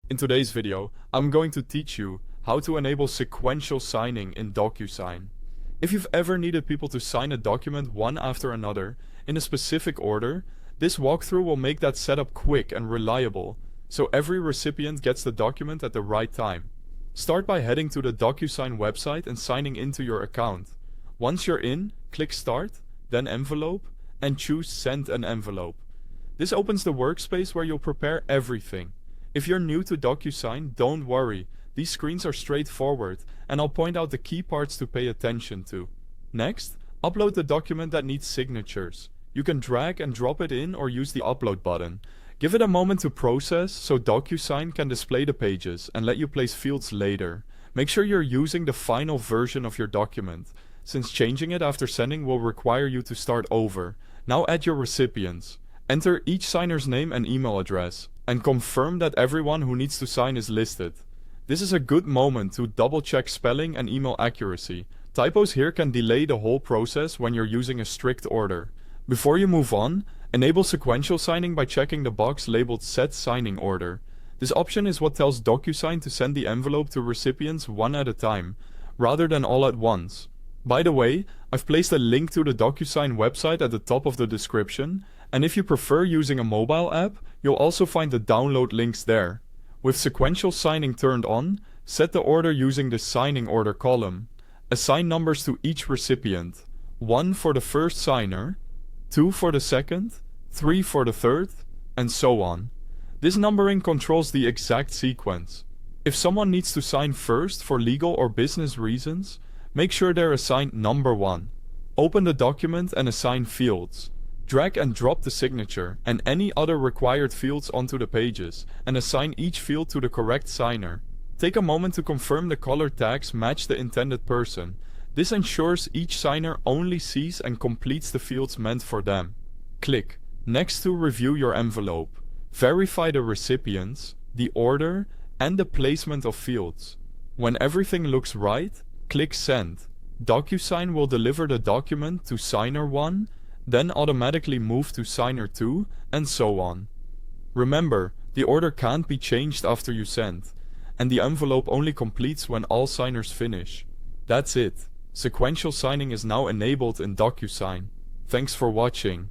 In today's video, I'm going to teach you how to enable sequential signing in DocuSign. If you've ever needed people to sign a document one after another in a specific order, this walkthrough will make that setup quick and reliable, so every recipient gets the document at the right time. Start by heading to the DocuSign website and signing into your account. Once you're in, click Start, then Envelope, and choose Send an Envelope. This opens the workspace where you'll prepare everything. If you're new to DocuSign, don't worry. These screens are straightforward, and I'll point out the key parts to pay attention to. Next, upload the document that needs signatures. You can drag and drop it in or use the upload button. Give it a moment to process so DocuSign can display the pages and let you place fields later. Make sure you're using the final version of your document, since changing it after sending will require you to start over. Now add your recipients. Enter each signer's name and email address, and confirm that everyone who needs to sign is listed. This is a good moment to double-check spelling and email accuracy. Typos here can delay the whole process when you're using a strict order. Before you move on, enable sequential signing by checking the box labeled Set Signing Order. This option is what tells DocuSign to send the envelope to recipients one at a time, rather than all at once. By the way, I've placed a link to the DocuSign website at the top of the description, and if you prefer using a mobile app, you'll also find the download links there. With sequential signing turned on, set the order using the Signing Order column. Assign numbers to each recipient. 1 for the first signer, 2 for the second, 3 for the third, and so on. This numbering controls the exact sequence. If someone needs to sign first for legal or business reasons, make sure they're assigned number 1. Open the document and assign fields. Drag and drop the signature and any other required fields onto the pages, and assign each field to the correct signer. Take a moment to confirm the color tags match the intended person. This ensures each signer only sees and completes the fields meant for them. Click Next to review your envelope. Verify the recipients, the order, and the placement of fields. When everything looks right, click Send. DocuSign will deliver the document to signer 1, then automatically move to signer 2, and so on. Remember, the order can't be changed after you send, and the envelope only completes when all signers finish. That's it. Sequential signing is now enabled in DocuSign. Thanks for watching.